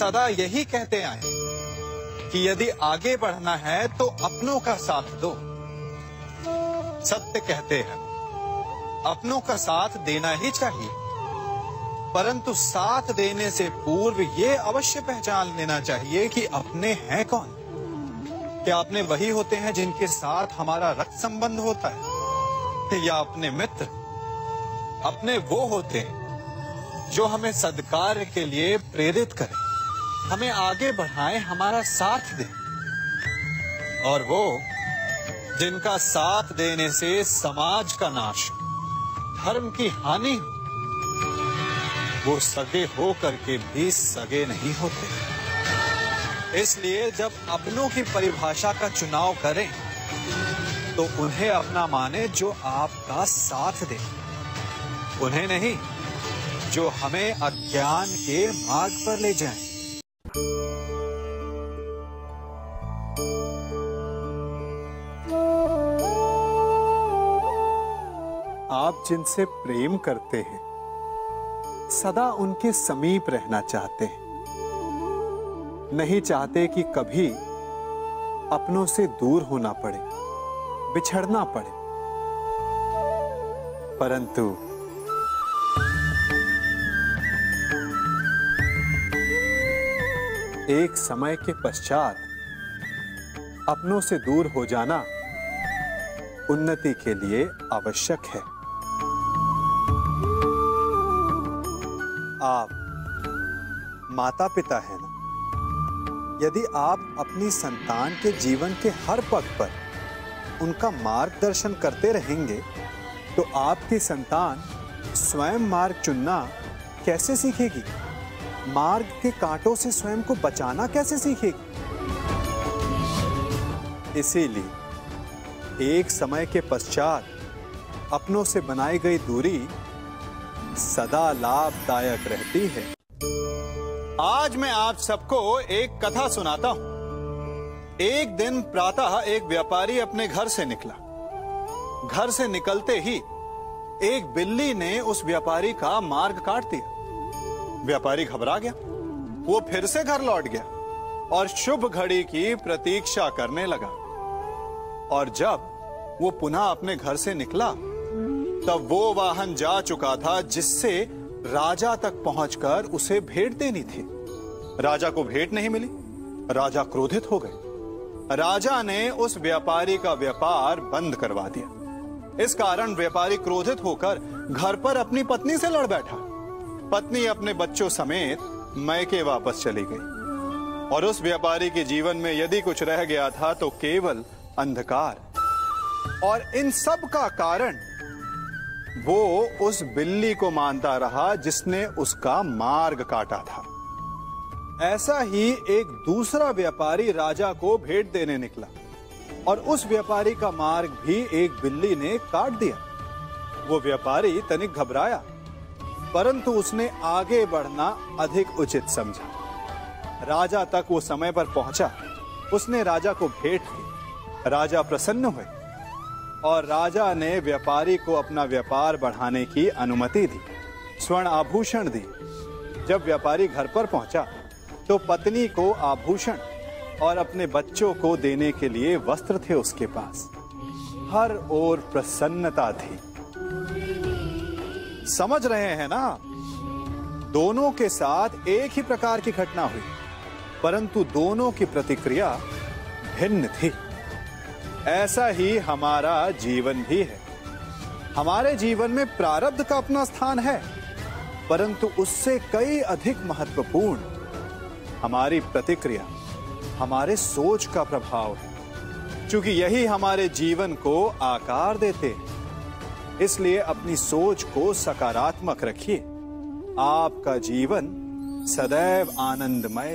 सदा यही कहते आए कि यदि आगे बढ़ना है तो अपनों का साथ दो। सत्य कहते हैं, अपनों का साथ देना ही चाहिए, परंतु साथ देने से पूर्व ये अवश्य पहचान लेना चाहिए कि अपने हैं कौन। क्या अपने वही होते हैं जिनके साथ हमारा रक्त संबंध होता है, या अपने मित्र? अपने वो होते हैं जो हमें सद्कार्य के लिए प्रेरित करें, हमें आगे बढ़ाएं, हमारा साथ दें। और वो जिनका साथ देने से समाज का नाश, धर्म की हानि हो, वो सगे हो करके भी सगे नहीं होते। इसलिए जब अपनों की परिभाषा का चुनाव करें तो उन्हें अपना माने जो आपका साथ दे, उन्हें नहीं जो हमें अज्ञान के मार्ग पर ले जाएं। आप जिनसे प्रेम करते हैं, सदा उनके समीप रहना चाहते हैं, नहीं चाहते कि कभी अपनों से दूर होना पड़े, बिछड़ना पड़े। परंतु एक समय के पश्चात अपनों से दूर हो जाना उन्नति के लिए आवश्यक है। आप माता पिता हैं ना? यदि आप अपनी संतान के जीवन के हर पग पर उनका मार्गदर्शन करते रहेंगे तो आपकी संतान स्वयं मार्ग चुनना कैसे सीखेगी? मार्ग के कांटों से स्वयं को बचाना कैसे सीखेगी? इसीलिए एक समय के पश्चात अपनों से बनाई गई दूरी सदा लाभदायक रहती है। आज मैं आप सबको एक कथा सुनाता हूं। एक दिन प्रातः एक व्यापारी अपने घर से निकला। घर से निकलते ही एक बिल्ली ने उस व्यापारी का मार्ग काट दिया। व्यापारी घबरा गया, वो फिर से घर लौट गया और शुभ घड़ी की प्रतीक्षा करने लगा। और जब वो पुनः अपने घर से निकला तब वो वाहन जा चुका था जिससे राजा तक पहुंचकर उसे भेंट देनी थी। राजा को भेंट नहीं मिली। राजा क्रोधित हो गए। राजा ने उस व्यापारी का व्यापार बंद करवा दिया। इस कारण व्यापारी क्रोधित होकर घर पर अपनी पत्नी से लड़ बैठा। पत्नी अपने बच्चों समेत मैके वापस चली गई और उस व्यापारी के जीवन में यदि कुछ रह गया था तो केवल अंधकार। और इन सब का कारण वो उस बिल्ली को मानता रहा जिसने उसका मार्ग काटा था। ऐसा ही एक दूसरा व्यापारी राजा को भेंट देने निकला और उस व्यापारी का मार्ग भी एक बिल्ली ने काट दिया। वो व्यापारी तनिक घबराया, परंतु उसने आगे बढ़ना अधिक उचित समझा। राजा तक वो समय पर पहुंचा। उसने राजा को भेंट की। राजा प्रसन्न हुए और राजा ने व्यापारी को अपना व्यापार बढ़ाने की अनुमति दी, स्वर्ण आभूषण दी। जब व्यापारी घर पर पहुंचा तो पत्नी को आभूषण और अपने बच्चों को देने के लिए वस्त्र थे उसके पास। हर ओर प्रसन्नता थी। समझ रहे हैं ना? दोनों के साथ एक ही प्रकार की घटना हुई, परंतु दोनों की प्रतिक्रिया भिन्न थी। ऐसा ही हमारा जीवन भी है। हमारे जीवन में प्रारब्ध का अपना स्थान है, परंतु उससे कई अधिक महत्वपूर्ण हमारी प्रतिक्रिया, हमारे सोच का प्रभाव है, क्योंकि यही हमारे जीवन को आकार देते हैं। इसलिए अपनी सोच को सकारात्मक रखिए। आपका जीवन सदैव आनंदमय